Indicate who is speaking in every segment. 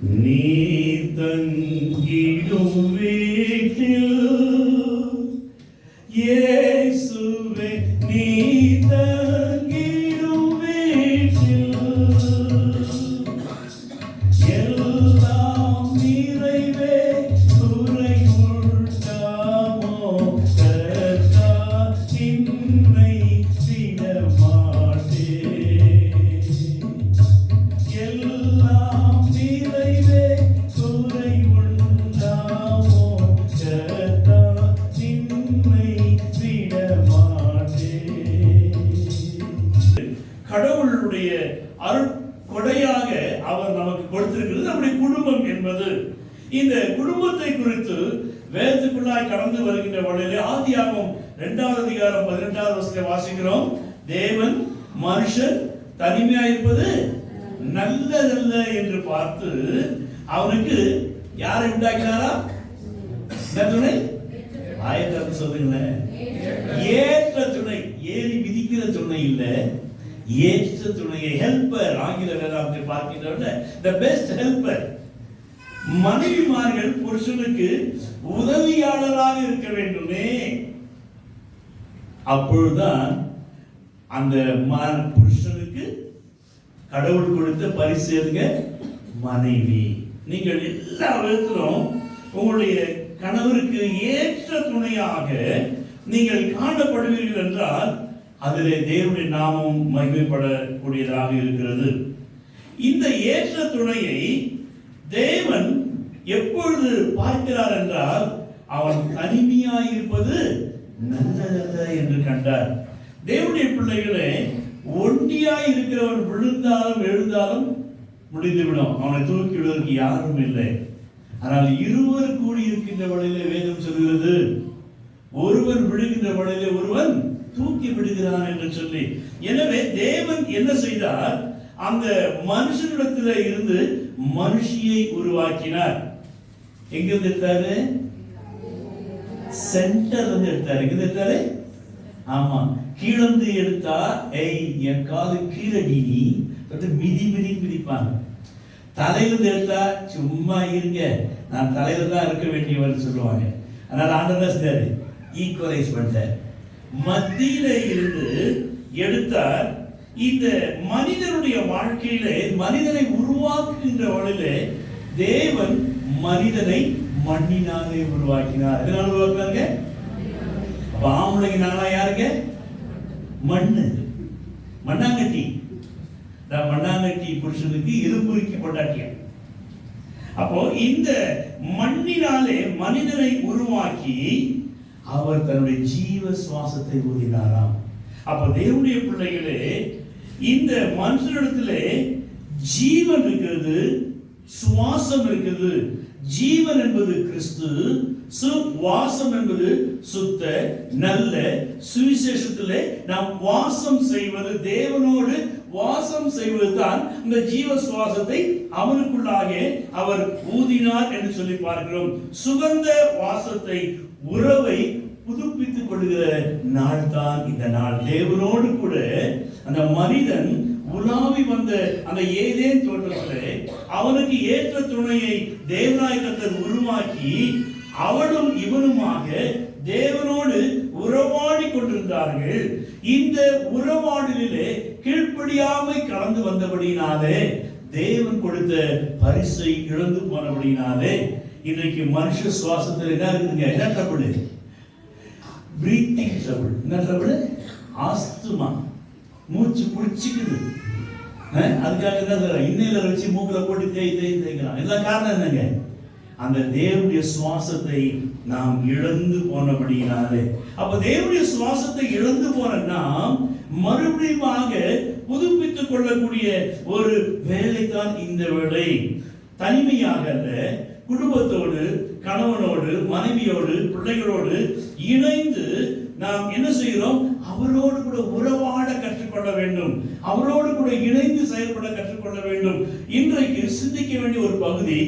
Speaker 1: நீ தங்கிடும் வீட்டில் இயேசுவே நீ தங்கிடும் வீட்டில் எல்லாம் நிறைவே குறை உண்டாமோ கர்த்தா நின்னை விடமாட்டே எல்லாம் நிறைவே குறை உண்டாமோ கர்த்தா நின்னை விடமாட்டே. கடவுளுடைய அருள் கொடையாக அவர் நமக்கு கொடுத்திருக்கிறது நம்முடைய குடும்பம் என்பது. இந்த குடும்பத்தை குறித்து வேதத்துக்குள்ளாய் கடந்து வருகின்ற வழியிலே ஆதியாகமம் 2வது அதிகாரம் 18வது வசனத்தை வாசிக்கிறோம். தேவன் மனுஷன் தனிமையாயிருப்பது நல்லதல்ல என்று பார்த்து அவனுக்கு யாரை உண்டாக்கினாரா? துணை ஆயத்தை சொல்லுங்களேன். ஏற்ற துணை, ஏறி மிதிக்கிற துணை இல்ல, ஏற்ற துணையை, ஹெல்பர். ஆங்கில வேதாகமத்தை பார்க்கின்ற the best helper. மனைவிமார்கள் புருஷனுக்கு உதவியாளராக இருக்க வேண்டுமே. அப்பொழுதுதான் அந்த புருஷனுக்கு கடவுள் கொடுத்த பரிசு எதுங்க? மனைவி. நீங்கள் எல்லா விதத்திலும் உங்களுடைய கணவருக்கு ஏற்ற துணையாக நீங்கள் காணப்படுவீர்கள் என்றால் அதிலே தேவனுடைய நாமம் மகிமைப்படக்கூடியதாக இருக்கிறது. இந்த ஏற்ற துணையை தேவன் எப்பொழுது பார்க்கிறார் என்றால் அவன் தனிமையாயிருப்பது நல்லதல்ல என்று கண்டார். தேவனுடைய பிள்ளைகளே, ஒண்டியாய் இருக்கிறவன் விழுந்தாலும் எழுந்தாலும் முடிந்துவிடும், அவனை தூக்கி விடுவதற்கு யாரும் இல்லை. ஆனால் இருவர் கூடி இருக்கின்ற வழியிலே வேதம் சொல்கிறது, ஒருவன் விழுகின்ற வழியிலே ஒருவன் தூக்கி விடுகிறான் என்று சொல்லி. எனவே தேவன் என்ன செய்தார்? அந்த மனுஷனிடத்தில் இருந்து மனுஷியை உருவாக்கினார். எங்கிருந்து எடுத்தாரு? சென்டர்ல இருந்து எடுத்தாரு. எங்கிருந்து எடுத்தாரு? ஆமா, கீழந்து எடுத்தா என் காது கீழடி மிதி மிதி மிதிப்பாங்க. தலையிலிருந்து எடுத்தா சும்மா இருங்க, நான் தலையில தான் இருக்க வேண்டியவன் சொல்லுவாங்க. அதனால ஆண்டவர் செஞ்சாரு, ஈக்குவலைஸ் பண்ணிட்டார். மத்தியில இருந்து எடுத்தார். இந்த மனிதனுடைய வாழ்க்கையிலே மனிதனை உருவாக்குகின்ற வழியிலே தேவன் மனிதனை மண்ணினாலே உருவாக்கினார். எதனால உருவாக்குனாங்க? ஆம்பளைங்க நாங்களா யாருங்க? மண்ணு, மண்ணாங்கட்டி. மண்ணாங்கட்டி புருஷனுக்கு இரும்புரிக்கு பொண்டாட்டியா. அப்போ இந்த மண்ணினாலே மனிதனை உருவாக்கி அவர் தன்னுடைய ஜீவ சுவாசத்தை ஊதினாராம். அப்ப தேவனுடைய பிள்ளைகளே, இந்த மனுஷனிடத்திலே ஜீவன் இருக்கிறது, சுவாசம் இருக்கிறது. ஜீவன் என்பது கிறிஸ்து, சுவாசம் என்பது சுத்த நல்ல சுவிசேஷத்திலே நாம் வாசம் செய்வது, தேவனோடு வாசம் செய்வதுதான் இந்த ஜீவ சுவாசத்தை அவனுக்குள்ளாக அவர் ஊதினார் என்று சொல்லி பார்க்கிறோம். சுகந்த வாசத்தை, உறவை புதுப்பித்துக் கொள்கிற நாள் தான் இந்த நாள். தேவனோடு கூட அந்த மனிதன் உலாவி வந்த அந்த ஏதேன் தோட்டத்திலே அவனுக்கு ஏற்ற துணையை தேவனாய் கர்த்தர் உருவாக்கி அவனும் இவனுமாக தேவனோடு உறவாடி கொண்டிருந்தார்கள். இந்த உறவாடலிலே கீழ்ப்படியாமை கலந்து வந்தபடினாலே, தேவன் கொடுத்த பரிசை இழந்து போனபடினாலே இன்றைக்கு மனுஷ சுவாசத்தில் என்ன இருக்குதுங்க? என்ன ட்ரபிள்? Breathing trouble. என்ன ட்ரபிள்? ஆஸ்துமா, மூச்சு பிடிச்சிக்குது. அதுக்காக என்ன இன்னையில வச்சு மூக்கில போட்டு தேய்க்கிறான். எல்லா காரணம் என்னங்க? அந்த தேவனுடைய சுவாசத்தை நாம் இழந்து போனபடினாலே. அப்ப தேவனுடைய சுவாசத்தை இழந்து போன நாம் மறுபடியுமாக புதுப்பித்துக் கொள்ளக்கூடிய ஒரு வேலை தான் இந்த வேலை. தனிமையாக அல்ல, குடும்பத்தோடு, கணவனோடு, மனைவியோடு, பிள்ளைகளோடு இணைந்து நாம் என்ன செய்கிறோம்? அவரோடு கூட உறவாட கற்றுக்கொள்ள வேண்டும், அவரோடு கூட இணைந்து செயல்பட கற்றுக்கொள்ள வேண்டும். இன்றைக்கு சிந்திக்க வேண்டிய ஒரு பகுதி,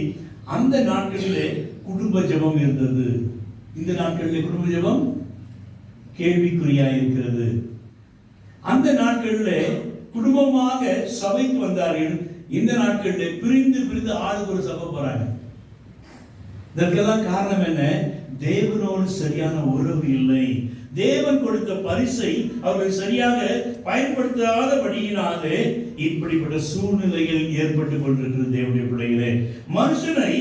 Speaker 1: அந்த நாட்களிலே குடும்ப ஜெபம் இருந்தது. இந்த நாட்களிலே குடும்ப ஜெபம் கேள்விக்குறியாக இருக்கிறது. அந்த நாட்களிலே குடும்பமாக சபைக்கு வந்தார்கள். இந்த நாட்களில் பிரிந்து பிரிந்து ஆளுக்கு ஒரு சபை போறாங்க. இதற்கெல்லாம் காரணம் என்ன? தேவனோடு சரியான உறவு இல்லை. தேவன் கொடுத்த பரிசை அவர்கள் சரியாக பயன்படுத்தாதபடியினாலே இப்படிப்பட்ட சூழ்நிலைகள் ஏற்பட்டுக் கொண்டிருக்கிறது. தேவனுடைய பிள்ளைகளே, மனுஷனை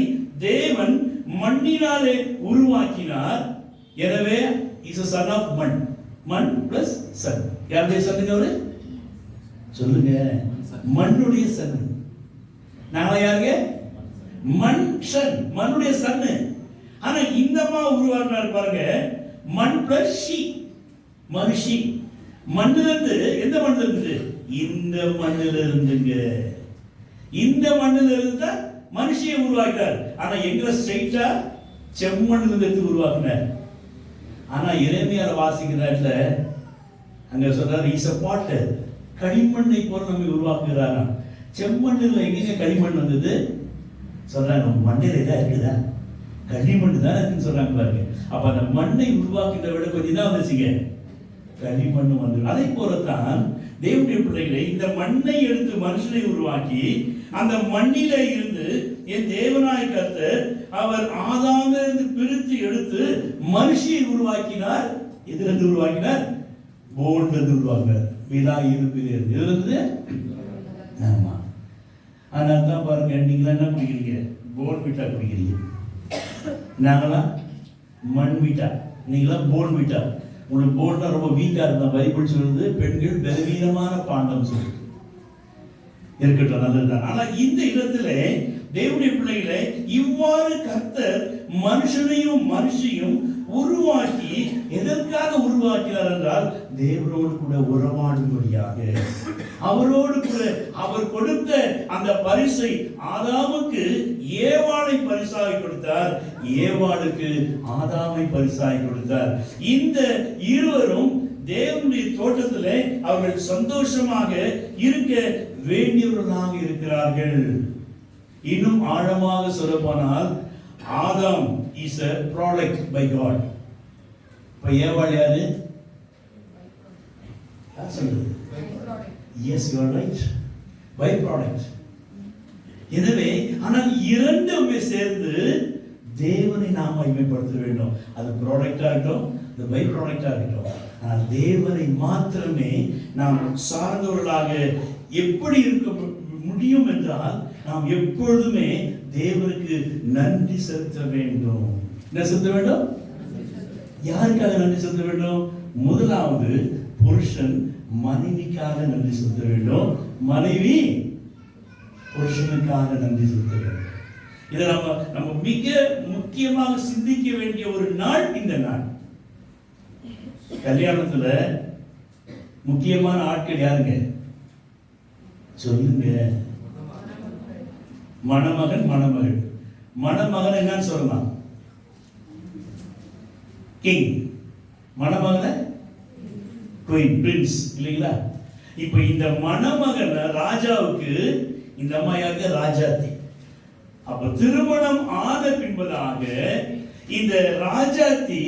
Speaker 1: தேவன் மண்ணினாலே உருவாக்கினார். எனவே இஸ் a son of மண். மண் பிளஸ் சன். யாருடைய சன்னுங்க அவரு? சொல்லுங்க. மண்ணுடைய சன். நாங்க யாருங்க? மண் சன், மண்ணுடைய சன்னு. ஆனா இந்தமா உருவாக்கினார் பாருங்க, மண் பிளஸ் ஷி, மனுஷி. மண்ணுல இருந்து, எந்த மண்ணுல இருந்து? இந்த மண்ணுல இருந்துங்க. இந்த மண்ணுல இருந்து மனுஷியை உருவாக்கினார். ஆனா எங்களை ஸ்ட்ரைட்டா செம்மண்ணுல இருந்து உருவாக்கினார். ஆனா எரேமியால வாசிக்கிறார்ல, அங்க சொல்றாரு இஸ் a potter, களிமண்ணை போல நம்மை உருவாக்குகிறாரா. செம்மண்ணுல எங்க களிமண் வந்தது? சொல்றாங்க மண்ணில் இதா இருக்குதா, களிமண் தான் இருக்குன்னு சொல்றாங்க பாருங்க. அப்ப அந்த மண்ணை உருவாக்கின்ற விட கொஞ்சம் தான் வந்துச்சுங்க, களிமண் வந்து. அதை போலத்தான் தேவனுடைய பிள்ளைகளை, இந்த மண்ணை எடுத்து மனுஷனை உருவாக்கி அந்த மண்ணில இருந்து என் தேவனாய் கர்த்தர் அவர் ஆதாமிலிருந்து பிரித்து எடுத்து மனுஷியை உருவாக்கினார். எதிலிருந்து உருவாக்கினார்? போன்ல இருந்து உருவாக்கினார். விலா இருப்பிலிருந்து. இதுல இருந்து. ஆமா. அதனால தான் பாருங்க, நீங்க என்ன குடிக்கிறீங்க? போன் விட்டா குடிக்கிறீங்க. நாங்களாம் மண் வீட்டா, நீங்களாம் போன் வீட்டா. உங்களுக்கு போன் தான் ரொம்ப வீக்கா இருந்தா பைபிள் சொல்லுது பெண்கள் பலவீனமான பாண்டம் சொல்லுது. இருக்கட்டும், நல்லதுதான். ஆனா இந்த இடத்துல தேவனுடைய பிள்ளைகளை இவ்வாறு கர்த்தர் மனுஷனையும் மனுஷியும் உருவாக்கி எதற்காக உருவாக்கினார் என்றால் தேவனோடு கூட உறவாடும்படியாக. அவரோடு கூட அவர் கொடுத்த அந்த பரிசை ஆதாமுக்கு ஏவாளை பரிசாக கொடுத்தார், ஏவாளுக்கு ஆதாமை பரிசாக கொடுத்தார். இந்த இருவரும் தேவனுடைய தோட்டத்திலே அவர்கள் சந்தோஷமாக இருக்க வேண்டியவர்களாக இருக்கிறார்கள். இன்னும் ஆழமாக சொல்லப்போனால் ஆதாம் is a product by God. இப்ப ஏவாள் யாரு? சொல்லுங்க. Yes, you are right. By product. எனவே ஆனால் இரண்டுமே சேர்ந்து தேவனை நாம் மகிமைப்படுத்த வேண்டும். அது ப்ராடக்டா இருக்கட்டும், அது பை ப்ராடக்டா இருக்கட்டும். ஆனால் தேவனை மாத்திரமே நாம் சார்ந்தவர்களாக எப்படி இருக்க முடியும் என்றால் நாம் எப்பொழுதுமே தேவனுக்கு நன்றி செலுத்த வேண்டும். என்ன செலுத்த வேண்டும்? யாருக்காக நன்றி செலுத்த வேண்டும்? முதலாவது புருஷன் மனைவிக்காக நன்றி செலுத்த வேண்டும், மனைவி புருஷனுக்காக நன்றி செலுத்த வேண்டும். இதை நம்ம மிக முக்கியமாக சிந்திக்க வேண்டிய ஒரு நாள் இந்த நாள். கல்யாணத்துல முக்கியமான ஆட்கள் யாருங்க? சொல்லுங்க. மணமகன், மணமகள். மணமகன் என்னன்னு சொல்லலாம்? கிங். மணமகன் குயின், பிரின்ஸ் இல்லைங்களா? இப்ப இந்த மணமகன் ராஜாவுக்கு, இந்த அம்மா யாருக்கு? ராஜாத்தி. அப்ப திருமணம் ஆன பின்பதாக இந்த ராஜாத்தி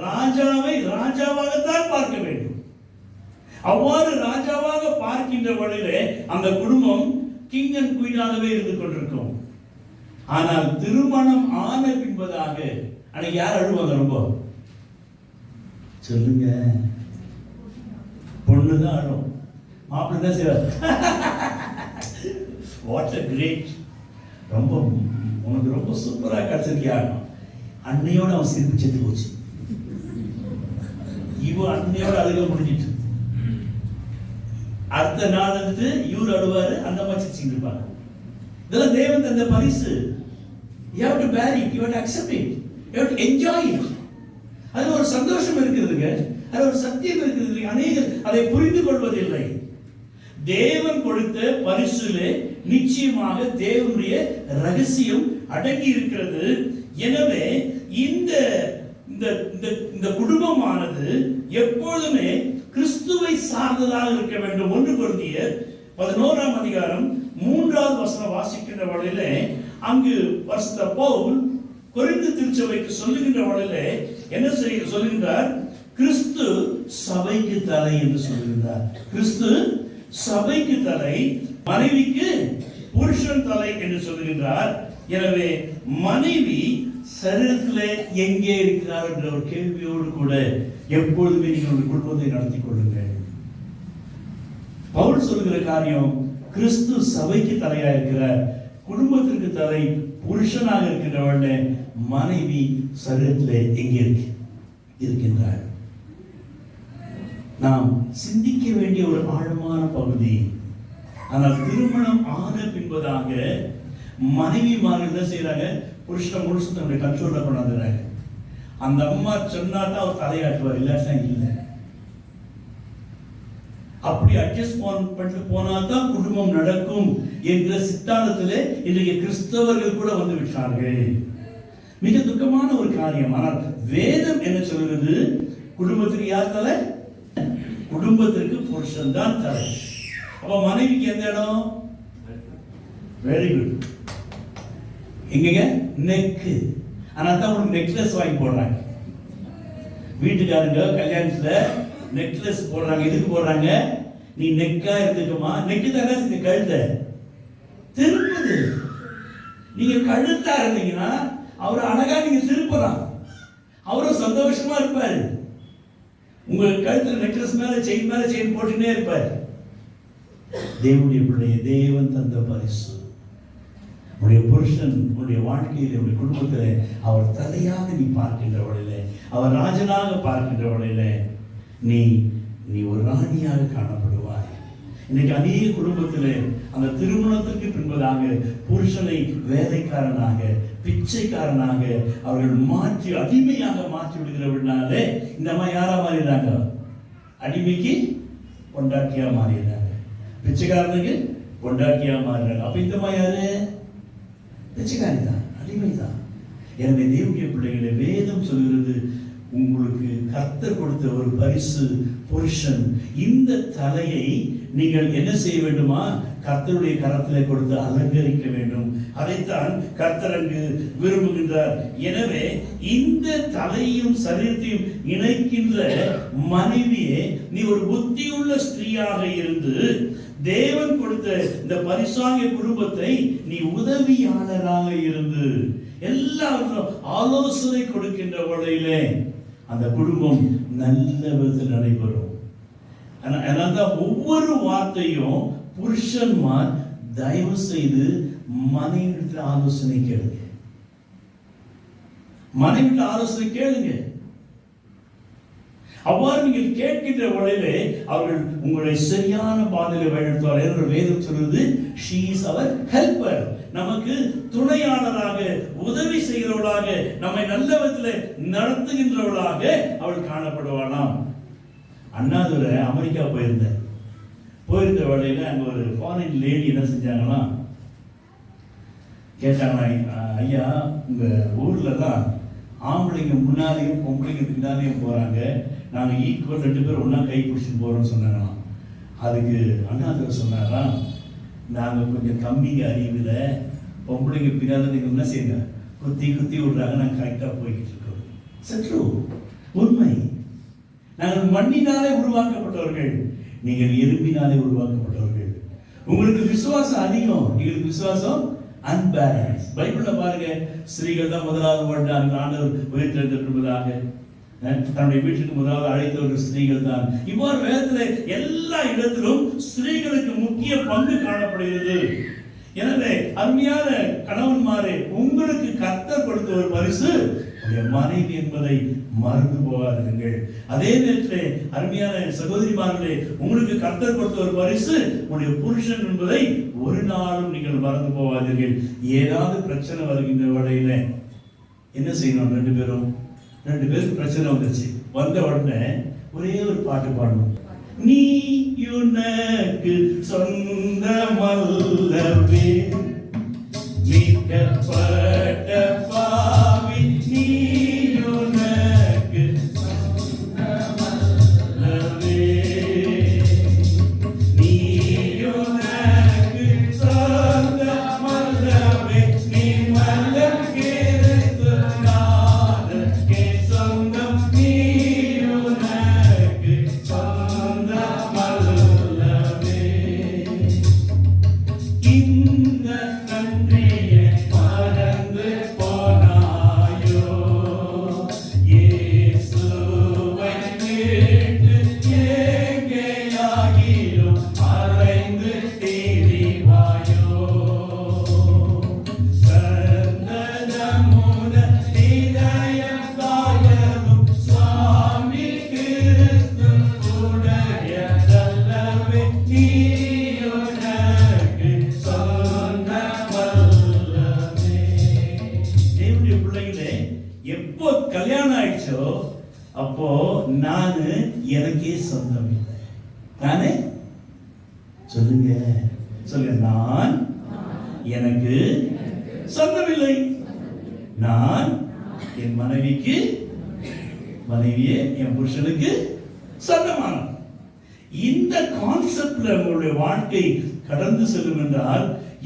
Speaker 1: ராஜாவை ராஜாவாகத்தான் பார்க்க வேண்டும். அவ்வாறு ராஜாவாக பார்க்கின்ற வழியிலே அந்த குடும்பம் கிங் அண்ட் குயினாகவே இருந்து கொண்டிருக்கும். ஆனால் திருமணம் ஆன பின்பதாக அன்னைக்கு யார் அழுவாங்க? ரொம்ப சொல்லுங்க. பொண்ணுதான் அழும், மாப்பிள்ளை தான் செய்வார். வாட் a great, ரொம்ப உனக்கு ரொம்ப சூப்பராக கிடைச்சிருக்கியா. அன்னையோட அவன் சிரிப்பு செத்து போச்சு. இவன் அன்னையோட அழுக முடிஞ்சிட்டு அடுத்த நாள் வந்துட்டு இவர் அழுவாரு, அந்த மாதிரி சிரிச்சுட்டு இருப்பாங்க. இதெல்லாம் தேவன் தந்த பரிசு. You have to bear it, you have to accept it, you have to enjoy it. அது ஒரு சந்தோஷம் இருக்கிறதுங்க, அது ஒரு சத்தியம் இருக்கிறது. அநேகர் அதை புரிந்து கொள்வதில்லை. தேவன் கொடுத்த பரிசுலே நிச்சயமாக தேவனுடைய ரகசியம் அடங்கி இருக்கிறது. எனவே இந்த இந்த குடும்பமானது எப்பொழுதுமே கிறிஸ்துவை சார்ந்ததாக இருக்க வேண்டும். 1 கொரிந்தியர் 11ஆம் அதிகாரம் 3வது வசனம் வாசிக்கின்ற வழியிலே அங்கு பரிசுத்த பவுல் கொரிந்து திருச்சபைக்கு சொல்லுகின்ற வழியிலே என்ன சொல்லுகின்றார்? கிறிஸ்து சபைக்கு தலை என்று சொல்லுகின்றார். கிறிஸ்து சபைக்கு தலை, மனைவிக்கு புருஷன் தலை என்று சொல்லுகின்றார். எனவே மனைவி சரீரத்திலே எங்கே இருக்கிறார் என்ற ஒரு கேள்வியோடு கூட எப்பொழுதுமே நீங்கள் குடும்பத்தை நடத்தி கொள்ளுங்கள். பவுல் சொல்கிற காரியம், கிறிஸ்து சபைக்கு தலையா இருக்கிறார், குடும்பத்திற்கு தலை புருஷனாக இருக்கின்றவளே மனைவி சரீரத்திலே எங்கே இருக்கின்றார். நாம் சிந்திக்க வேண்டிய ஒரு ஆழமான பகுதி. ஆனால் திருமணம் ஆன பின்பதாக மனைவிமார்கள் என்ன செய்யறாங்க, புருஷன் முழுசு தன்னுடைய கண்ட்ரோல்ல கொண்டாந்துறாங்க. அந்த அம்மா சொன்னா தான் அவர் தலையாட்டுவார், இல்லாட்டா இல்லை. அப்படி அட்ஜஸ்ட் பண்ணிட்டு போனா தான் குடும்பம் நடக்கும் என்கிற சித்தாந்தத்திலே இன்றைக்கு கிறிஸ்தவர்கள் கூட வந்து விட்டார்கள். மிக துக்கமான ஒரு காரியம். ஆனால் வேதம் என்ன சொல்கிறது, குடும்பத்துக்கு யார் தலை? குடும்பத்திற்கு புருஷன் தான் தலை. அப்ப மனைவிக்கு எந்த இடம்? Very good. எங்க? நெக்கு. ஆனா தான் உங்களுக்கு நெக்லஸ் வாங்கி போடுறாங்க. வீட்டுக்காரங்க கல்யாணத்துல நெக்லஸ் போடுறாங்க. எதுக்கு போடுறாங்க? நீ நெக்கா இருந்துக்குமா. நெக்கு தானே இந்த கழுத்தை திருப்புது. நீங்க கழுத்தா இருந்தீங்கன்னா அவர் அழகா நீங்க திருப்பலாம், அவரும் சந்தோஷமா இருப்பாரு. உங்க கழுத்துல நெக்லஸ் மேல செயின் போட்டுனே இருப்பார். தேவனுடைய பிள்ளைய, தேவன் தந்த பரிசு. உன்னுடைய புருஷன் உன்னுடைய வாழ்க்கையில் உன்னுடைய குடும்பத்தில் அவர் தலையாக நீ பார்க்கின்றவளையிலே, அவர் ராஜனாக பார்க்கின்றவளையிலே நீ ஒரு ராணியாக காணப்படுவாய். இன்னைக்கு அநேக குடும்பத்தில் அந்த திருமணத்திற்கு பின்பதாக புருஷனை வேலைக்காரனாக, பிச்சைக்காரனாக அவர்கள் மாற்றி அடிமையாக மாற்றி விடுகிறவர்களாலே இந்த மாதிரி யாரா மாறிடுறாங்க? அடிமைக்கு பொண்டாட்டியா மாறிடுறாங்க, பிச்சைக்காரனுக்கு பொண்டாட்டியா மாறிடுறாங்க. அப்ப இந்த மாதிரி யாரு? பிச்சைக்காரி தான், அடிமை தான். எனவே தேவனுடைய பிள்ளைகளை, வேதம் சொல்கிறது, உங்களுக்கு கர்த்தர் கொடுத்த ஒரு பரிசு புருஷன். இந்த தலையை நீங்கள் என்ன செய்ய வேண்டுமா? கர்த்தருடைய கரத்திலே கொடுத்து அலங்கரிக்க வேண்டும். அதைத்தான் கர்த்தர் அங்கு விரும்புகின்றார். எனவே இந்த தலையும் சரீரத்தையும் இணைக்கின்ற மனைவியே, நீ ஒரு புத்தியுள்ள ஸ்திரீயாக இருந்து தேவன் கொடுத்த இந்த பரிசாகிய குடும்பத்தை நீ உதவியாளராக இருந்து எல்லாருக்கும் ஆலோசனை கொடுக்கின்ற வழியிலே அந்த குடும்பம் நல்ல விதத்தில் நடைபெறும். அதனால்தான் ஒவ்வொரு வார்த்தையும் புருஷன்மார் தயவு செய்து மனைவிடத்தில் ஆலோசனை கேளுங்க. மனைவிட்ட ஆலோசனை கேளுங்க. அவ்வாறு நீங்கள் கேட்கின்ற வழியிலே அவர்கள் உங்களை சரியான பாதையில் வழிநடத்துவார் என்று வேதம் சொல்வது. she is our helper. நமக்கு துணையாளராக, உதவி செய்கிறவளாக, நம்மை நல்ல விதத்தில் நடத்துகின்றவளாக அவள் காணப்படுவாளாம். அண்ணாதுரை அமெரிக்கா போயிருந்த வழியில அங்க ஒரு ஃபாரின் லேடி என்ன செஞ்சாங்கன்னா, கேட்டாங்க, ஐயா உங்க ஊர்ல தான் ஆம்பளைங்க முன்னாலேயும் பொம்பளைங்க பின்னாலேயும் போறாங்க, நாங்க ஈக்குவல் 2 பேர் ஒன்னா கை பிடிச்சிட்டு போறோம்னு சொன்னாங்களாம். அதுக்கு அண்ணாதுரை சொன்னாரா, நாங்க கொஞ்சம் கம்மிங்க அறிவுல, பொம்பளைங்க பின்னால நீங்க என்ன செய்யுங்க, குத்தி விடுறாங்க, நாங்க கரெக்டா போய்கிட்டு இருக்கோம். சற்று உண்மை. நாங்கள் மண்ணினாலே உருவாக்கப்பட்டவர்கள், நீங்கள் எறும்பினாலே உருவாக்கப்பட்டவர்கள். உங்களுக்கு விசுவாசம் அதிகம், எங்களுக்கு விசுவாசம் அன்பேலன்ஸ். பைபிள்ல பாருங்க, ஸ்திரீகள் தான் முதலாவது வாழ்ந்தார்கள், ஆண்டவர் உயிர்த்தெழுந்ததாக தன்னுடைய வீட்டுக்கு முதலாவது அழைத்தவர்கள் ஸ்திரீகள் தான். இவ்வாறு வேதத்தில் எல்லா இடத்திலும் ஸ்திரீகளுக்கு முக்கிய பங்கு காணப்படுகிறது. எனவே அருமையான கணவன்மாரே, உங்களுக்கு கர்த்தர் கொடுத்த ஒரு பரிசு மனைவி என்பதை மறந்து போகாதீர்கள். அதே நேரத்தில் அருமையான சகோதரிமார்களே, உங்களுக்கு கர்த்தர் கொடுத்த ஒரு பரிசு உங்களுடைய புருஷன் என்பதை ஒரு நாளும் நீங்கள் மறந்து போகாதீர்கள். ஏதாவது பிரச்சனை வருகின்ற வரையில என்ன செய்யணும்? 2 பேருக்கு பிரச்சனை வந்துச்சு. வந்த உடனே ஒரே ஒரு பாட்டு பாடணும். நீ உனக்கு சொந்தமல்லவே, மீட்கப்பட்ட பாவி நீ உனக்கு சொந்தமல்லவே, நீ உனக்கு சொந்தமல்லவே, நீ மலர்கிறது நாதற்கே சொந்தம், நீ உனக்கு சொந்தமல்லவே. இந்த ஆயிடுச்சோ அப்போ நானு எனக்கே சொந்தம் இல்லை. நானே சொல்லுங்க சொல்லுங்க, நான் எனக்கு சொந்தமில்லை. நான் என் மனைவிக்கு, மனைவியே என் புருஷனுக்கு சொந்தமான. இந்த கான்செப்ட்ல உங்களுடைய வாழ்க்கை கடந்து செல்லும் என்றால்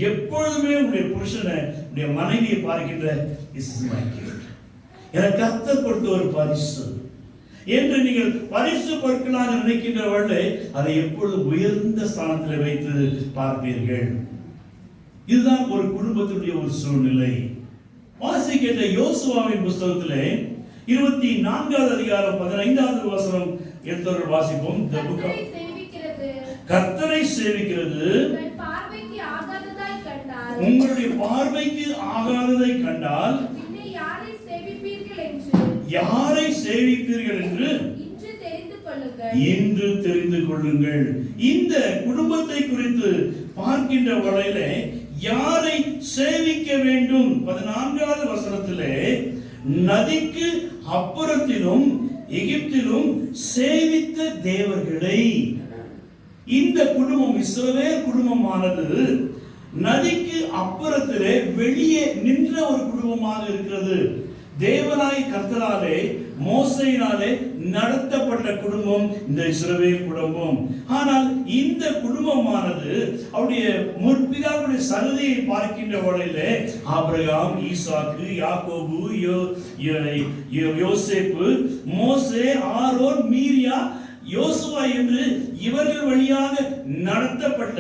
Speaker 1: எப்பொழுதுமே உங்களுடைய புருஷனை, உங்களுடைய மனைவியை பார்க்கின்ற எனக்கு கர்த்தர் கொடுத்த ஒரு பரிசு என்று நீங்கள் பரிசு பொருட்களாக நினைக்கின்றவர்களே அதை எப்பொழுதும் உயர்ந்த ஸ்தானத்தில் வைத்து பார்ப்பீர்கள். இதுதான் ஒரு குடும்பத்துடைய ஒரு சூழ்நிலை. வாசிக்கின்ற யோசுவாவின் புஸ்தகத்திலே 24வது அதிகாரம் 15வது வசனம் எடுத்தவர்கள் வாசிப்போம். கர்த்தரை சேவிக்கிறது உங்களுடைய பார்வைக்கு ஆகாததை கண்டால் யாரை சேவிப்பீர்கள் என்று இன்று தெரிந்து கொள்ளுங்கள். இந்த குடும்பத்தை குறித்து பார்க்கின்ற வகையில யாரை சேவிக்க வேண்டும்? 14வது வசனத்திலே நதிக்கு அப்புறத்திலும் எகிப்திலும் சேவித்த தேவர்களை. இந்த குடும்பம், இஸ்ரவேல் குடும்பமானது நதிக்கு அப்புறத்திலே வெளியே நின்ற ஒரு குடும்பமாக இருக்கிறது. தேவனாய் கர்த்தராலே மோசேயினாலே நடத்தப்பட்ட குடும்பம் இந்த இஸ்ரவேல் குடும்பம். ஆனால் இந்த குடும்பமானது அவருடைய முற்பிதாவுடைய சந்ததியை பார்க்கின்ற வகையிலே ஆபிரகாம், ஈசாக்கு, யாக்கோபு, யோசேப்பு, மோசே, ஆரோன், மீரியா, யோசுவா என்று இவர்கள் வழியாக நடத்தப்பட்ட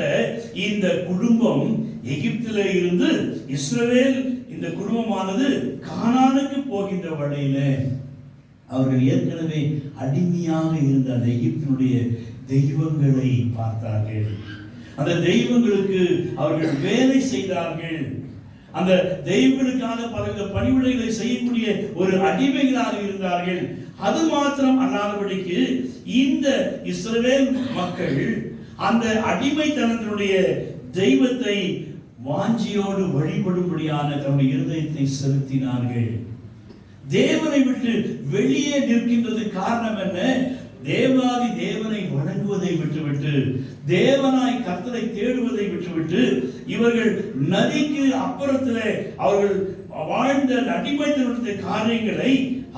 Speaker 1: இந்த குடும்பம் எகிப்திலே இருந்து இஸ்ரவேல் இந்த குடும்பமானது கானானுக்கு போகின்ற வழியில அவர்கள் ஏற்கனவே அடிமையாக இருந்த அந்த எகிப்தினுடைய தெய்வங்களை பார்த்தார்கள். அந்த தெய்வங்களுக்கு அவர்கள் வேலை செய்தார்கள். அந்த தெய்வங்களுக்காக பல பணிவிடைகளை செய்யக்கூடிய ஒரு அடிமைகளாக இருந்தார்கள். அது மாத்திரம் அல்லாதபடிக்கு இந்த இஸ்ரவேல் மக்கள் அந்த அடிமைத்தனத்தினுடைய தெய்வத்தை வாஞ்சியோடு வழிபடும்படியான தன்னுடைய இருதயத்தை செலுத்தினார்கள். தேவனை விட்டு வெளியே நிற்கின்றது காரணம் என்ன? தேவாதி தேவனை வணங்குவதை விட்டுவிட்டு, தேவனாய் கர்த்தரை தேடுவதை விட்டுவிட்டு, இவர்கள் நதிக்கு அப்புறத்திலே அவர்கள் வாழ்ந்த அடிமைத்தனத்தின் காரியங்களை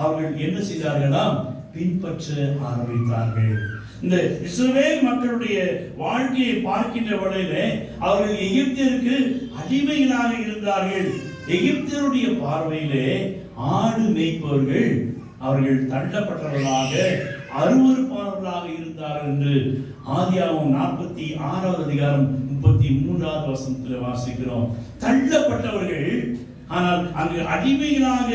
Speaker 1: அவர்கள் என்ன செய்தார்களாம்? பின்பற்ற ஆரம்பித்தார்கள். இந்த இஸ்ரவேல் மக்களுடைய வாழ்க்கையை பார்க்கின்ற வகையிலே அவர்கள் எகிப்தியருக்கு அடிமைகளாக இருந்தார்கள். எகிப்தியருடைய பார்வையிலே ஆடு மேய்ப்பவர்கள் அவர்கள் தள்ளப்பட்டவர்களாக, அருவருப்பானவர்களாக இருந்தார்கள் என்று ஆதியாகமம் 46வது அதிகாரம் 33வது வசனத்தில் வாசிக்கிறோம். தள்ளப்பட்டவர்கள், ஆனால் அங்கு அடிமைகளாக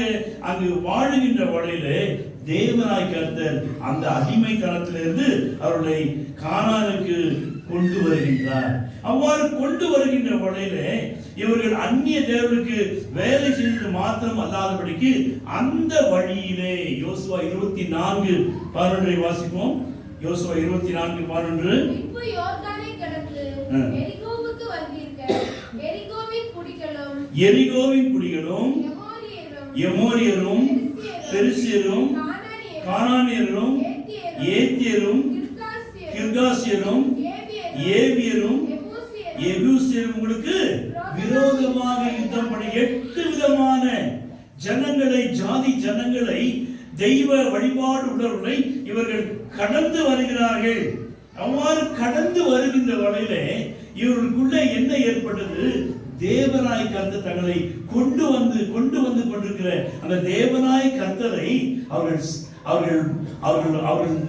Speaker 1: அங்கு வாழுகின்ற வகையிலே தேவனாய் கர்த்தர் அந்த அடிமைத்தனத்திலிருந்து அவர்களை கானானுக்கு கொண்டு வருகின்றார். அவ்வாறு கொண்டு வருகின்ற வகையிலே இவர்கள் அந்நிய தேவனுக்கு வேலை செய்தது மாத்திரம் அல்லாதபடிக்கு அந்த வழியிலே யோசுவா 24:12 வாசிப்போம். யோசுவா 24:12 எரிகோவின் குடிகளும் எமோரியரும் பெரிசியரும் கானானியரும் ஏத்தியரும் கிர்காசியரும் ஏவியரும் எபூசியரும் உங்களுக்கு விரோதமாக யுத்தம் பண்ணி 8 விதமான ஜனங்களை, ஜாதி ஜனங்களை, தெய்வ வழிபாடு உள்ளவர்களை இவர்கள் கடந்து வருகிறார்கள். அவ்வாறு கடந்து வருகின்ற வகையிலே இவர்களுக்குள்ளே என்ன ஏற்பட்டது? தேவனாய் கர்த்தர் தங்களை கொண்டு வந்து கொண்டிருக்கிற அந்த தேவனாய் கர்த்தரை அவர்கள்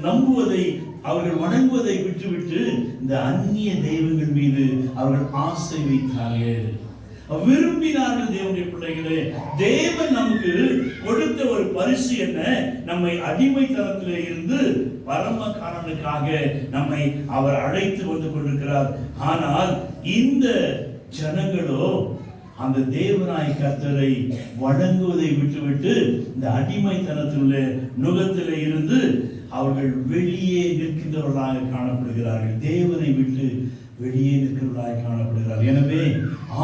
Speaker 1: நம்புவதை, அவர்கள் வணங்குவதை விட்டுவிட்டு இந்த அந்நிய தெய்வங்கள் மீது அவர்கள் ஆசை வைத்தார்கள், விரும்பினார்கள். தேவனுடைய பிள்ளைகளே, தேவன் நமக்கு கொடுத்த ஒரு பரிசு என்ன? நம்மை அடிமைத்தனத்திலே இருந்து பரமகாரனுக்காக நம்மை அவர் அழைத்து வந்து கொண்டிருக்கிறார். ஆனால் இந்த ஜனங்களோ அந்த தேவனாய் கர்த்தரை வணங்குவதை விட்டுவிட்டு இந்த அடிமைத்தனத்திலுள்ள நுகத்திலே இருந்து அவர்கள் வெளியே நிற்கின்றவர்களாக காணப்படுகிறார்கள். தேவனை விட்டு வெளியே நிற்கிறவர்களாக காணப்படுகிறார்கள். எனவே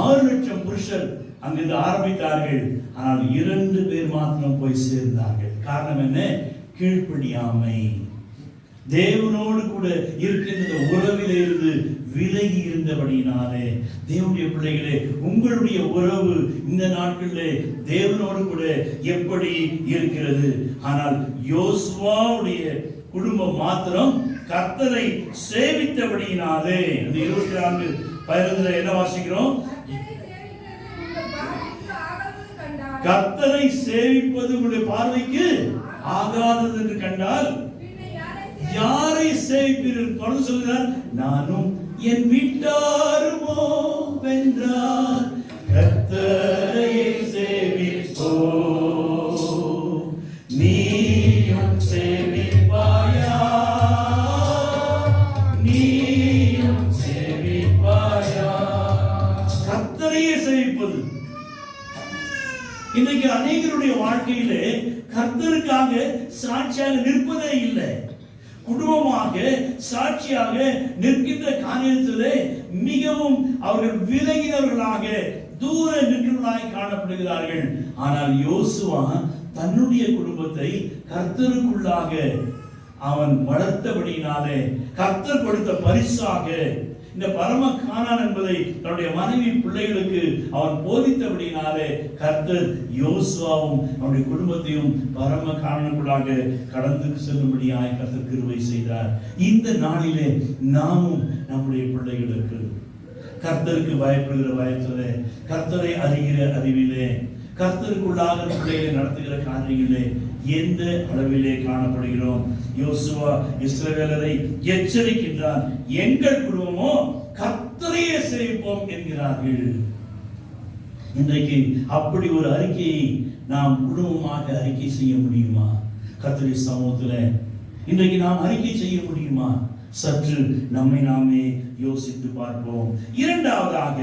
Speaker 1: 6 லட்சம் புருஷர் அங்கிருந்து ஆரம்பித்தார்கள். ஆனால் 2 பேர் மாத்திரம் போய் சேர்ந்தார்கள். காரணம் என்ன? கீழ்ப்படியாமை. தேவனோடு கூட இருக்கின்ற உறவிலே இருந்து விலகி இருந்தபடினாலே. தேவனுடைய பிள்ளைகளே, உங்களுடைய உறவு இந்த நாட்களிலே தேவனோடு கூட எப்படி இருக்கிறது? ஆனால் யோசுவாவுடைய குடும்பம் மாத்திரம் கர்த்தரை சேவித்தபடியினாலே. அந்த 24:15 என்ன வாசிக்கிறோம்? கர்த்தரை சேவிப்பது உங்களுடைய பார்வைக்கு ஆகாதது என்று கண்டால் யாரை சேவிப்பீர்கள்? தொடர்ந்து சொல்கிறார், நானும் என் வீட்டாருமோ வென்றார் கர்த்தரை சேவிப்போ. நீயும் சேவிப்பாயா? நீயும் சேவிப்பாயா? கர்த்தரையே சேவிப்பது. இன்றைக்கு அநேகருடைய வாழ்க்கையிலே கர்த்தருக்காக சாட்சியாக நிற்பதே இல்லை. குடும்பமாக சாட்சியாக நிற்கின்ற காரியத்திலே மிகவும் அவர்கள் விலகினவர்களாக தூர நிற்கிறவர்களாய் காணப்படுகிறார்கள். ஆனால் யோசுவா தன்னுடைய குடும்பத்தை கர்த்தருக்குள்ளாக அவன் வளர்த்தபடியினாலே, கர்த்தர் கொடுத்த பரிசாக இந்த பரம கானான் என்பதை தன்னுடைய மனைவி பிள்ளைகளுக்கு அவன் போதித்தபடினாலே கர்த்தர் யோசுவாவும் அவனுடைய குடும்பத்தையும் பரம கானானுக்குள்ளாக கடந்து செல்லும்படியாய் கர்த்தர் கிருபை செய்தார். இந்த நாளிலே நாமும் நம்முடைய பிள்ளைகளுக்கு கர்த்தருக்கு பயப்படுகிற பயத்திலே, கர்த்தரை அறிகிற அறிவிலே, கர்த்தருக்குள்ளாக பிள்ளைகளை நடத்துகிற காரியங்களே எந்த அளவிலே காணப்படுகிறோம்? யோசுவா இஸ்ரவேலரை எச்சரிக்கின்றார், எங்கள் குடும்பமோ கர்த்தரையே சேவிப்போம் என்கிறார்கள். இன்றைக்கு அப்படி ஒரு அறிக்கையை நாம் குடும்பமாக அறிக்கை செய்ய முடியுமா? கர்த்தருடைய சமூகத்தில் இன்றைக்கு நாம் அறிக்கை செய்ய முடியுமா? சற்று நம்மை நாமே யோசித்து பார்ப்போம். இரண்டாவதாக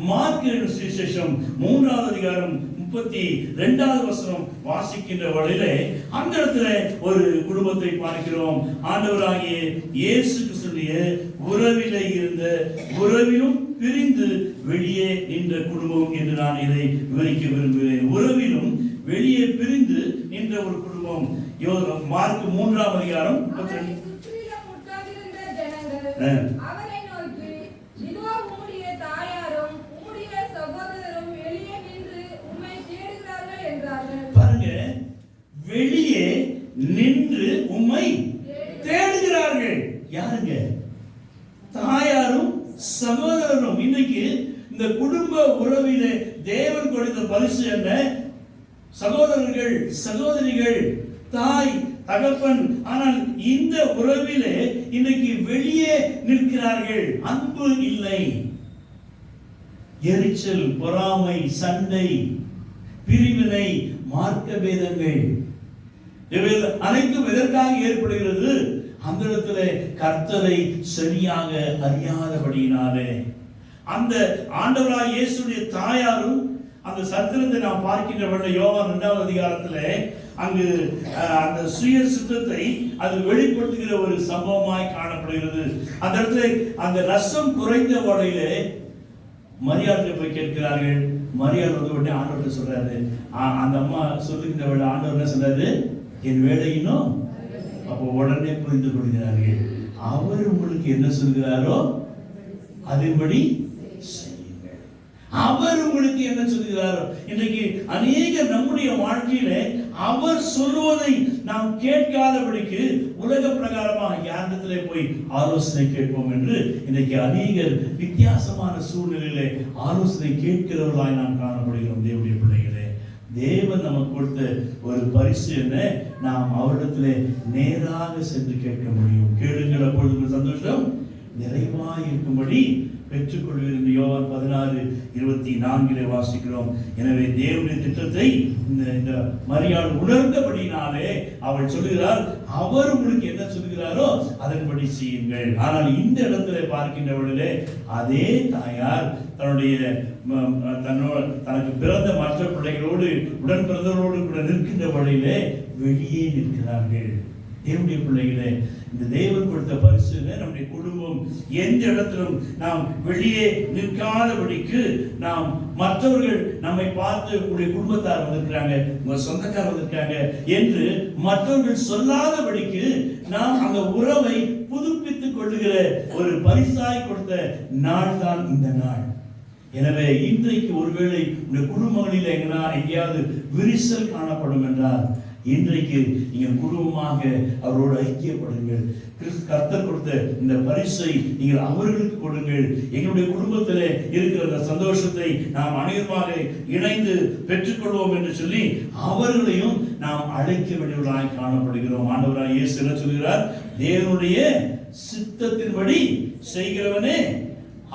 Speaker 1: மார்க்கு சுவிசேஷம் 3வது அதிகாரம் 32வது வசனம் வாசிக்கின்ற வழியிலே அந்த இடத்துல ஒரு குடும்பத்தை பார்க்கிறோம். ஆண்டவராகிய இயேசு கிறிஸ்துவினுடைய உறவிலே இருந்த, உறவிலும் பிரிந்து வெளியே நின்ற குடும்பம் என்று நான் இதை விவரிக்க விரும்புகிறேன். உறவிலும் வெளியே பிரிந்து நின்ற ஒரு குடும்பம். மார்க்கு 3வது அதிகாரம் 32.
Speaker 2: அவரை நோக்கி, இதோ உம்முடைய தாயாரும் உம்முடைய சகோதரரும் வெளியே நின்று உம்மை தேடுகிறார்கள் என்றார்கள்.
Speaker 1: பாருங்க, வெளியே நின்று உம்மை தேடுகிறார்கள். யாருங்க? தாயாரும் சகோதரரும். இன்னைக்கு இந்த குடும்ப உறவிலே தேவன் கொடுத்த பரிசு என்ன? சகோதரர்கள், சகோதரிகள், தாய், தகப்பன். ஆனால் இந்த உறவிலே இன்னைக்கு வெளியே நிற்கிறார்கள். அன்பு இல்லை, எரிச்சல், பொறாமை, சண்டை, பிரிவினை, மார்க்க பேதங்கள், இவைகள் அனைத்தும் எதற்காக ஏற்படுகிறது? அந்த இடத்துல கர்த்தரை சரியாக அறியாதபடியினாலே. அந்த ஆண்டவராகிய இயேசுடைய தாயாரும் அந்த சரித்திரத்தை நாம் பார்க்கின்ற யோவான் 2வது அதிகாரத்திலே அங்கு அந்த சுய சித்தத்தை அது வெளிப்படுத்துகிற ஒரு சம்பவமாய் காணப்படுகிறது. அந்த இடத்துல அந்த ரசம் குறைந்த வழியிலே மரியாதை போய் கேட்கிறார்கள். மரியாதை வந்து உடனே ஆண்டவர்கிட்ட சொல்றாரு. அந்த அம்மா சொல்லுகின்ற வேலை ஆண்டவர் என்ன சொல்றாரு? என் வேலை இன்னும். அப்போ உடனே புரிந்து கொள்கிறார்கள். அவர் உங்களுக்கு என்ன சொல்கிறாரோ அதன்படி செய்யுங்கள். அவர் உங்களுக்கு என்ன சொல்கிறாரோ. இன்றைக்கு அநேக நம்முடைய வாழ்க்கையில அவர் சொல்லுவதை நாம் கேட்காதபடிக்கு உலக பிரகாரமாக யாரிடத்திலே போய் ஆலோசனை கேட்போம் என்று இன்றைக்கு அநேகர் வித்தியாசமான சூழ்நிலையிலே ஆலோசனை கேட்கிறவர்களாய் நாம் காணப்படுகிறோம். தேவனுடைய பிள்ளைகளே, தேவன் நமக்கு கொடுத்த ஒரு பரிசு என்ன? நாம் அவரிடத்திலே நேராக சென்று கேட்க முடியும். கேளுங்கள், அப்பொழுது சந்தோஷம் நிறைவாய் இருக்கும்படி பெற்றுக்கொள்வீர் என்று யோவான் 16:24 வாசிக்கிறோம். எனவே தேவனுடைய திட்டத்தை இந்த மரியாள் உணர்ந்தபடினாலே அவள் சொல்லுகிறார், அவர் உங்களுக்கு என்ன சொல்கிறாரோ அதன்படி செய்யுங்கள். ஆனால் இந்த இடத்துல பார்க்கின்றவர்களே அதே தாயார் தனக்கு பிறந்த மற்ற பிள்ளைகளோடு உடன் பிறந்தவர்களோடு கூட நிற்கின்ற வழியிலே வெளியே நிற்கிறார்கள். தேவனுடைய பிள்ளைகளே, இந்த தேவன் கொடுத்த பரிசுல நம்முடைய குடும்பம் எந்த இடத்திலும் நாம் வெளியே நிற்காதபடிக்கு, நாம் மற்றவர்கள் நம்மை பார்த்து உங்களுடைய குடும்பத்தார் வந்திருக்கிறாங்க, உங்க சொந்தக்காரர் வந்திருக்காங்க என்று மற்றவர்கள் சொல்லாதபடிக்கு நாம் அந்த உறவை புதுப்பித்துக் கொள்ளுகிற ஒரு பரிசாய் கொடுத்த நாள் தான் இந்த நாள். எனவே இன்றைக்கு ஒருவேளை உங்களுடைய குடும்பங்களில் எங்கேயாவது விரிசல் காணப்படும் என்றால், இன்றைக்கு நீங்கள் குடும்பமாக அவரோடு ஐக்கியப்படுங்கள். கர்த்தர் கொடுத்த இந்த பரிசை நீங்கள் அவர்களுக்கு கொடுங்கள். எங்களுடைய குடும்பத்தில் இருக்கிற அந்த சந்தோஷத்தை நாம் அனைவருமாக இணைந்து பெற்றுக்கொள்வோம் என்று சொல்லி அவர்களையும் நாம் அழைக்க வேண்டியவர்களாய் காணப்படுகிறோம். ஆண்டவராய் இயேசு என்ன சொல்கிறார்? தேவனுடைய சித்தத்தின்படி செய்கிறவனே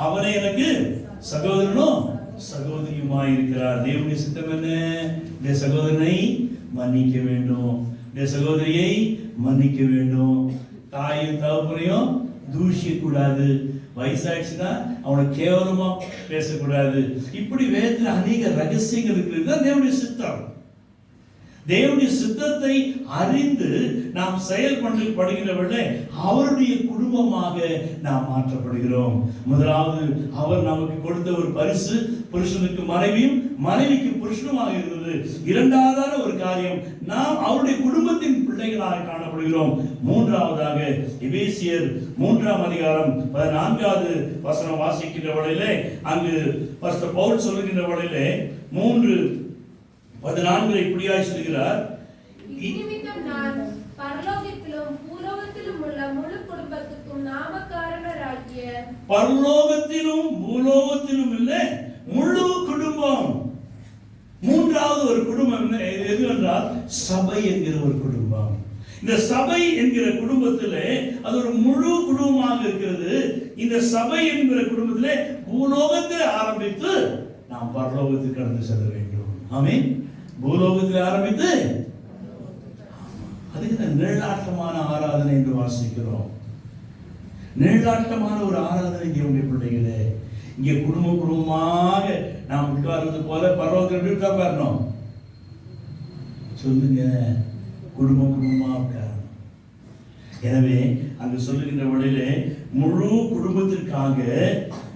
Speaker 1: அவனே எனக்கு சகோதரனும் சகோதரியுமாய் இருக்கிறார். தேவனுடைய சித்தம் என்ன? இந்த சகோதரனை மன்னிக்க வேண்டும், இந்த சகோதரியை மன்னிக்க வேண்டும், தாயும் தகப்பனையும் தூஷிக்க கூடாது, வயசாயிடுச்சுன்னா அவனை கேவலமா பேசக்கூடாது. இப்படி வேதத்தில் அநேக ரகசியங்கள் இருக்கிறது. தான் தேவனுடைய சித்தம். தேவனுடைய சித்தத்தை அறிந்து நாம் செயல்படுகின்றவர்களே அவருடைய குடும்பமாக நாம் மாற்றப்படுகிறோம். முதலாவது அவர் நமக்கு கொடுத்த ஒரு பரிசு புருஷனுக்கு மனைவியும் மனைவிக்கு புருஷனுமாக இருந்தது. இரண்டாவதான ஒரு காரியம், நாம் அவருடைய குடும்பத்தின் பிள்ளைகளாக காணப்படுகிறோம். மூன்றாவதாக எபேசியர் 3ஆம் அதிகாரம் 14வது வசனம் வாசிக்கின்ற வேளையிலே, அங்கு பாஸ்டர் பவுல் சொல்லுகின்ற வேளையிலே 3:14 இப்படியாய் சொல்கிறார்,
Speaker 3: இனிமித்தம் நான் பரலோகத்திலும் பூலோகத்திலும் உள்ள முழு குடும்பத்துக்கும் நாமக்காரராகிய,
Speaker 1: பரலோகத்திலும் பூலோகத்திலும் இல்ல முழு குடும்பம். மூன்றாவது ஒரு குடும்பம் எது என்றால் சபை என்கிற ஒரு குடும்பம். இந்த சபை என்கிற குடும்பத்திலே அது ஒரு முழு குடும்பமாக இருக்கிறது. இந்த சபை என்கிற குடும்பத்திலே பூலோகத்தில் ஆரம்பித்து நாம் பரலோகத்துக்கு கடந்து செல்ல வேண்டும். ஆமென். பூலோகத்தில் ஆரம்பித்து அதுக்கு நிழலாட்டமான ஆராதனை என்று வாசிக்கிறோம். நிழலாட்டமான ஒரு ஆராதனை தேவனுடைய பிள்ளைகளே. இங்கே குடும்பமாக நாம் உட்கார்றது போல பரலோகத்தில் உட்காரணும். சொல்லுங்க, குடும்பமா உட்காரணும். எனவே அங்கு சொல்லுகின்ற வழியிலே முழு குடும்பத்திற்காக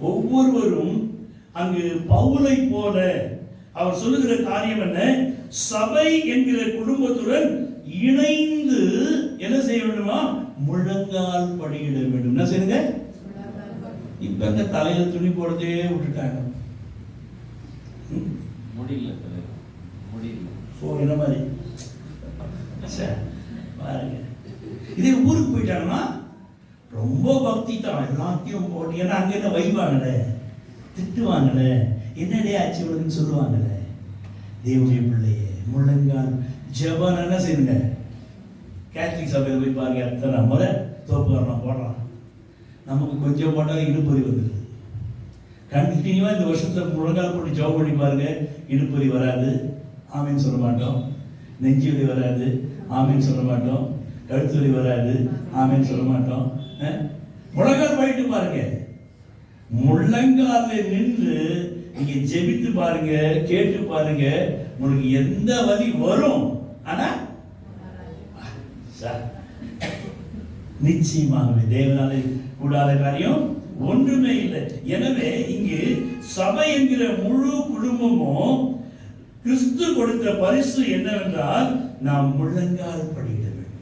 Speaker 1: ஒவ்வொருவரும் அங்கு பவுலை போல அவர் சொல்லுகிற காரியம் என்ன? சபை என்கிற குடும்பத்துடன் இணைந்து என்ன செய்ய வேண்டுமா? முழங்கால் படியிட வேண்டும். என்ன செய்யுங்க? இப்ப இந்த தலையில துணி போடுறதே விட்டுட்டாங்க.
Speaker 4: முடியல.
Speaker 1: என்ன மாதிரி பாருங்க. இதே ஊருக்கு போயிட்டாங்கன்னா ரொம்ப பக்தி தான், எல்லாத்தையும் போட்டு. ஏன்னா அங்க என்ன வைவாங்களே, திட்டுவாங்களே, என்னடே ஆச்சு உனக்குன்னு சொல்லுவாங்களே. தேவனுடைய பிள்ளையே, முழங்கால் ஜெபம் என்ன செய்யுங்க? கேத்தலிக் சபையில் போய் பாருங்க, அத்தனை முறை தோப்புக்காரன் போடுறான். நமக்கு கொஞ்சம் போட்டால் இடுப்பறி வந்துடுது. கண்டினியூவா இந்த வருஷத்துல முழங்கால் போட்டு ஜெபம் பண்ணி பாருங்க, இடுப்பறி வராது, ஆமீன் சொல்ல மாட்டோம். நெஞ்சு வலி வராது, ஆமீன் சொல்ல மாட்டோம். கழுத்து வலி வராது, ஆமீன் சொல்ல மாட்டோம். முழங்கால் போயிட்டு பாருங்க. முழங்கால நின்று நீங்க ஜெபித்து பாருங்க, கேட்டு பாருங்க, உங்களுக்கு எந்த வலி வரும். ஆனா நிச்சயமாகவே தேவனாலே கூடாத காரியம் ஒன்றுமே இல்லை. எனவே இங்கு சபை என்கிற முழு குடும்பமும் கிறிஸ்து கொடுத்த பரிசு என்னவென்றால் நாம் முழங்கால் படிக்க வேண்டும்.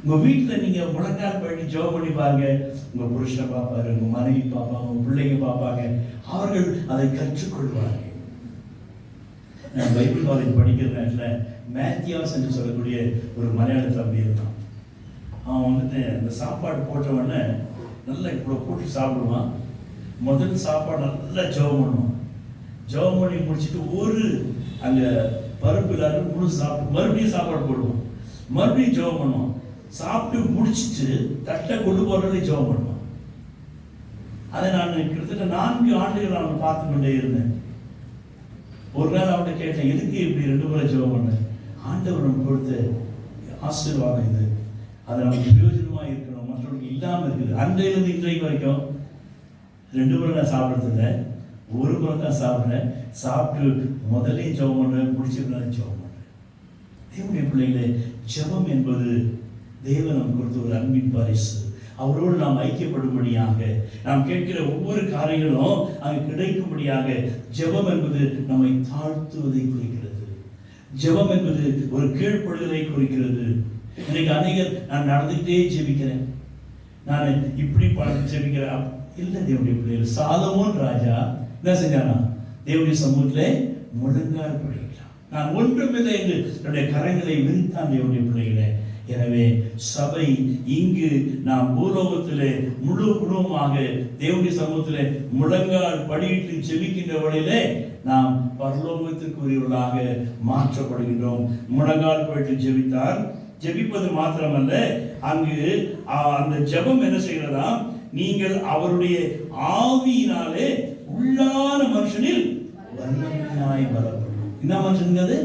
Speaker 1: உங்க வீட்டுல நீங்க முழங்கால் படி ஜெபம் பண்ணி பாருங்க. உங்க புருஷன் பார்ப்பாரு, உங்க மனைவி பார்ப்பாங்க, உங்க பிள்ளைங்க பார்ப்பாங்க. அவர்கள் அதை கற்றுக்கொள்வார்கள். நான் பைபிள் காலேஜ் படிக்கிற நேரத்தில் மேத்தியாஸ் என்று சொல்லக்கூடிய ஒரு மலையாள தம்பி இருந்தான். அவன் வந்துட்டு அந்த சாப்பாடு போட்டவொடனே நல்லா இப்போ போட்டு சாப்பிடுவான். முதல் சாப்பாடு நல்லா ஜெபம் பண்ணுவான். ஜெபம் பண்ணி முடிச்சுட்டு ஒரு அங்கே பருப்பு இல்லாத முழு சாப்பிட்டு மறுபடியும் சாப்பாடு போடுவான். மறுபடியும் ஜெபம் பண்ணுவான். சாப்பிட்டு முடிச்சுட்டு தட்டை கொண்டு போடுறதே ஜெபம் பண்ணுவான். அதை நான் கிட்டத்தட்ட 4 ஆண்டுகள் அவனை பார்த்து கொண்டே இருந்தேன். ஒரு நாள் அவன்கிட்ட கேட்டேன், எதுக்கு இப்படி 2 முறை ஜெபம் பண்ண? ஆண்டவர் நமக்கு கொடுத்த ஆசீர்வாதம் இது, அது நமக்கு பிரயோஜனமா இருக்கணும், மற்றவர்களுக்கு இல்லாமல் இருக்குது. அன்றையிலிருந்து இன்றைக்கு வரைக்கும் 2 முறை நான் சாப்பிட்றதில்லை, 1 முறை தான் சாப்பிட்றேன். சாப்பிட்டு முதலையும் ஜெபம் பண்ணுறேன், முடிச்சிருந்தாலும் ஜெபம் பண்ணுறேன். தேவனுடைய பிள்ளைகளே, ஜெபம் என்பது தேவன் நமக்கு கொடுத்த ஒரு அன்பின் பரிசு. அவரோடு நாம் ஐக்கியப்படும்படியாக, நாம் கேட்கிற ஒவ்வொரு காரியங்களும் அங்கு கிடைக்கும்படியாக ஜெபம் என்பது நம்மை தாழ்த்துவதை குறிக்கிறது. ஜெபம் என்பது ஒரு கீழ்ப்படுதலை குறிக்கிறது. இன்னைக்கு அநேகர் நான் நடந்துகிட்டே ஜெபிக்கிறேன், நான் இப்படி ஜெபிக்கிறேன் இல்லை. தேவனுடைய பிள்ளைகள், சாலமோன் ராஜா என்ன செஞ்சானா? தேவனுடைய சமூகத்திலே முழங்கால் படிக்கிறான். நான் ஒன்றுமில்லை என்று என்னுடைய கரங்களை விரித்தான் தேவனுடைய பிள்ளைகளே. எனவே சபை இங்கு நாம் பூலோகத்திலே முழு குடும்பமாக தேவனுடைய சமூகத்திலே முழங்கால் படியிட்டு ஜெபிக்கின்ற வழியிலே நாம் பரலோகத்திற்குரியவர்களாக மாற்றப்படுகின்றோம். முழங்கால் படிட்டு ஜெபித்தார். ஜெபிப்பது மாத்திரமல்ல, அங்கு அந்த ஜெபம் என்ன செய்கிறதா? நீங்கள் அவருடைய ஆவியினாலே உள்ளான மனுஷனில் வல்லமையாய் பலப்படும். என்ன மனுஷன் அது?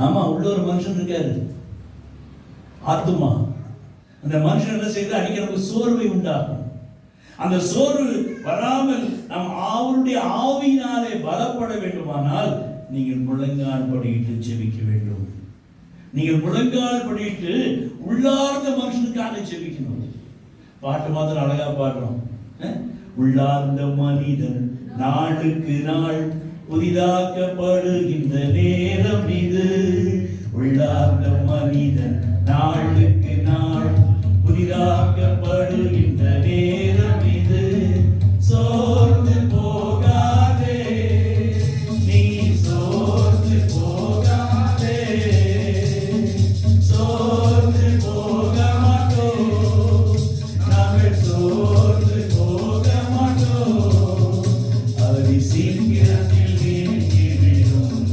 Speaker 1: ஆமா, உள்ள ஒரு மனுஷன் இருக்காரு, ஆத்துமா. அந்த மனுஷன் என்ன செய்து அடிக்க நமக்கு சோர்வை உண்டாகும். அந்த சோர்வு வராமல் நாம் அவருடைய ஆவியினாலே பலப்பட வேண்டுமானால் நீங்கள் முழங்கால் படியிட்டு ஜெபிக்க வேண்டும். நீங்கள் முழங்கால் படியிட்டு உள்ளார்ந்த மனுஷனுக்காக ஜெபிக்கணும். பாட்டு மாத்திரம் அழகா பாடுறோம். உள்ளார்ந்த மனிதன் நாளுக்கு நாள் புதிதாக்கப்படுகின்ற நேரம் இது. உள்ளார்ந்த மனிதன் நாளுக்கு நாள் புதிதாக்கப்படுகின்ற நேரம் இது. சோர்ந்து போகாதே, நீ சோர்ந்து போகாதே, சோர்ந்து போக மாட்டோம், நாங்கள் சோர்ந்து போக மாட்டோம். அதி சீக்கிரத்தில் நீங்கிவிடும்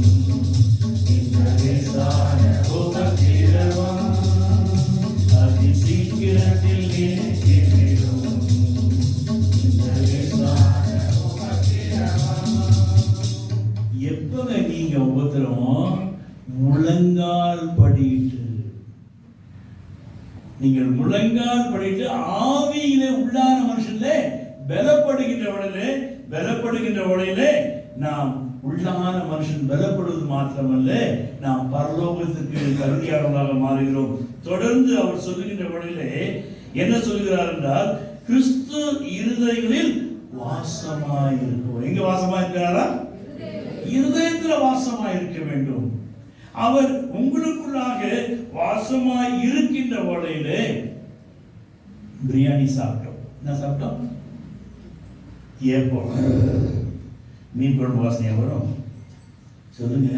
Speaker 1: இந்த லேசான உபத்திரவம். அதி சீக்கிரத்தில் நீங்கிவிடும் இந்த லேசான உபத்திரவம். எப்பங்க நீங்க உபத்திரவம்? முழங்கால் படியிட்டு, நீங்கள் முழங்கால் படிட்டு ஆவியிலே உள்ளான மனுஷன்ல பலப்படுகின்ற வழியிலே நாம் உள்ளான மனுஷன் பலப்படுவது மாத்திரமல்ல, நாம் பரலோகத்திற்கு தகுதியானவர்களாக மாறுகிறோம். தொடர்ந்து அவர் சொல்லுகின்ற வழியிலே என்ன சொல்கிறார் என்றால், கிறிஸ்து இருதயங்களில் வாசமாய் இருக்கும். எங்க வாசமாய் இருக்கிறாரா? இருதயத்தில் வாசமாய் இருக்க வேண்டும். அவர் உங்களுக்குள்ளாக வாசமாய் இருக்கின்ற வழியிலே பிரியாணி சாப்பிட்டோம். என்ன சாப்பிட்டோம்? ஏப்போ மீன் குழம்பு வாசனையா வரும்? சொல்லுங்க.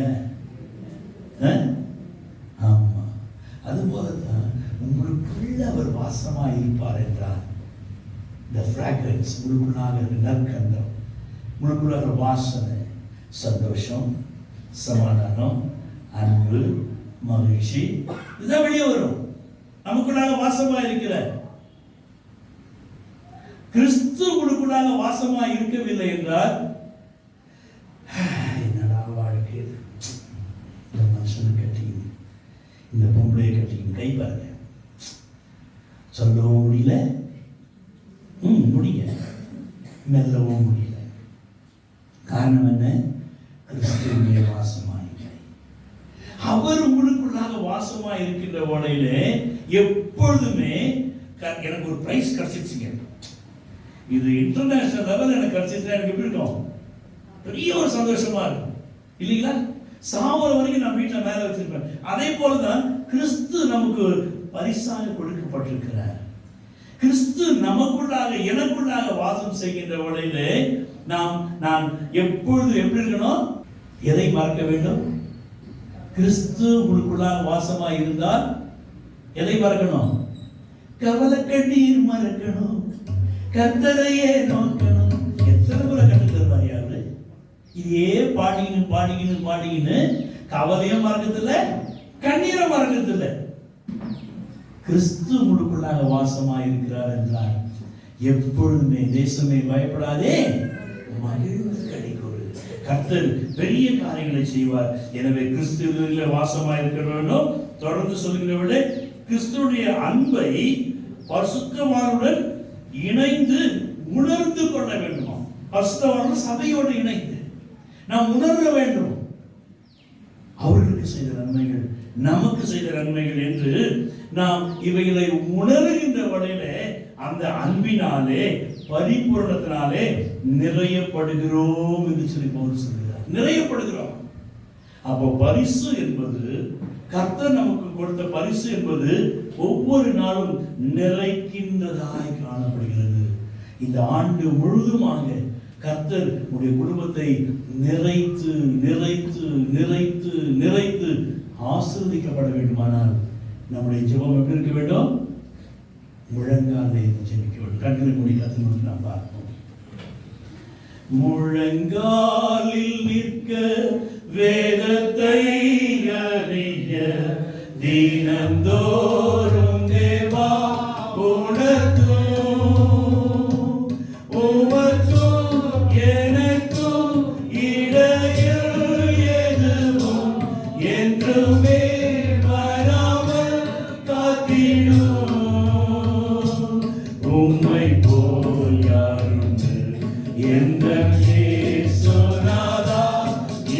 Speaker 1: ஆமா, அது போலதான் உங்களுக்குள்ள அவர் வாசமாய் இருப்பார் என்றார். இந்த ஃப்ராக்ரன்ஸ் உங்களுக்குள்ளாக இருக்கிற நற்கந்தம், உங்களுக்குள்ளாக வாசனை, சந்தோஷம், சமாதானம், அன்பு, மகிழ்ச்சி, இதுதான் வெளியே வரும். நமக்குள்ளாக வாசமாய் இருக்கிற கிறிஸ்து உங்களுக்குள்ளாக வாசமாய் இருக்கவில்லை என்றால், என்னடா வாழ்க்கை இது, இந்த மனுஷனை கட்டிங்க, இந்த பொம்பளையை கட்டிங்க, கை பாருங்க, சொல்லவும் முடியல, முடிய மெல்லவும் முடியல. காரணம் என்ன? கிறிஸ்துவினுடைய வாசமாய் இல்லை. அவர் உங்களுக்குள்ளாக வாசமாய் இருக்கின்ற வேளையிலே எப்பொழுதுமே எனக்கு ஒரு பிரைஸ் கிடைச்சிருச்சுங்க, இது இன்டர்நேஷனல் லெவல் எனக்கு கிடைச்சிருச்சா, எனக்கு எப்படி இருக்கும்? பெரிய ஒரு சந்தோஷமா இருக்கும் இல்லைங்களா? சாவர வரைக்கும் நான் வீட்டில் மேல வச்சிருப்பேன். அதே போலதான் கிறிஸ்து நமக்கு பரிசாக கொடுக்கப்பட்டிருக்கிறார். கிறிஸ்து நமக்குள்ளாக எனக்குள்ளாக வாசம் செய்கின்ற வேளையிலே நான் எப்பொழுது எப்படி இருக்கணும்? எதை மறக்க வேண்டும்? கிறிஸ்து உங்களுக்குள்ளாக வாசமாய் இருந்தால் எதை மறக்கணும்? கவலை கண்ணீர் மறக்கணும், கர்த்தரையே நோக்கணும். எத்தனை முறை கண்டு தருவார் யாரு? இதே பாடிக்கின்னு கவலையும் மறக்கத்தில்லை, கண்ணீரை மறக்கத்தில்லை. கிறிஸ்து உங்களுக்குள்ளாக வாசமாய் இருக்கிறார் என்றால் எப்பொழுதுமே தேசமே பயப்படாதே, மகிழ்ந்து கடிகொடு. கர்த்தர் பெரிய காரியங்களை செய்வார். எனவே கிறிஸ்துவிலே வாசமாய் இருக்க வேண்டும். தொடர்ந்து சொல்கிறவர்களே, கிறிஸ்துடைய அன்பை பரிசுத்தவானுடன் இணைந்து உணர்ந்து கொள்ள வேண்டுமா? பரிசுத்தவானுடன் சபையோடு இணைந்து நாம் உணர வேண்டும். அவர்களுக்கு செய்த நன்மைகள், நமக்கு செய்த நன்மைகள் என்று நாம் இவைகளை உணர்கின்ற வழியில அந்த அன்பினாலே பரிபூரணத்தினாலே நிறையப்படுகிறோம் என்று சொல்லி பவுல் சொல்கிறார். நிறையப்படுகிறோம். அப்போ பரிசு என்பது, கர்த்தர் நமக்கு கொடுத்த பரிசு என்பது ஒவ்வொரு நாளும் நிறைக்கின்றதாய் காணப்படுகிறது. இந்த ஆண்டு முழுதுமாக கர்த்தர் உடைய குடும்பத்தை நிறைத்து நிறைத்து நிறைத்து நிறைத்து ஆசீர்வதிக்கப்பட வேண்டுமானால் நம்முடைய ஜெபம் எப்படி இருக்க வேண்டும்? முழங்காலில் ஜெபிக்க வேண்டும். கண்களை மூடி கர்த்தரை நாம் பார்ப்போம். முழங்காலில் நிற்க வேதத்தை அறிய தினந்தோறும் தேவா உணர்த்தும். உமக்கும் எனக்கும் இடையில் எதுவும் என்றுமே வராமல் காத்திடும். உம்மை போல் யாருண்டு எந்த சொன்னாதா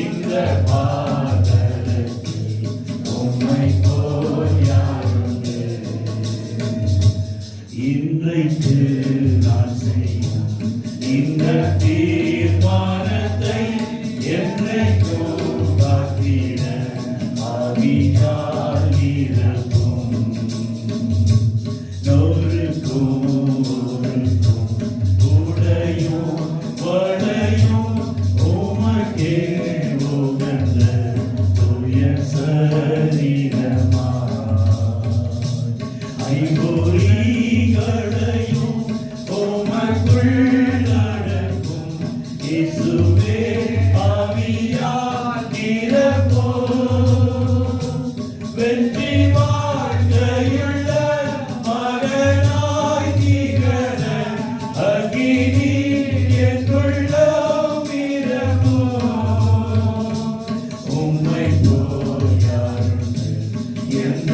Speaker 1: இந்த பாதலுக்கு உம்மை போல் யாருண்டு. இன்றைக்கு நான் செய்யும் இந்த தீர்மானத்தை என்றைக்கும் காத்திட ஆவியால் இருக்கும். நொறுக்கும் உடையும் வளையும் உமக்கே உகந்த தூய சரீரமாய் ஐம்பொறிகளையும் உமக்குள் நடக்கும் இயேசுவே ஆவியால் நிரப்பும். வெற்றி வாழ்க்கையுள்ள மகனாய் திகழ அக்கினி என்னுள்ளம் நிரப்பும். உம்மை போல் யாருண்டு எந்த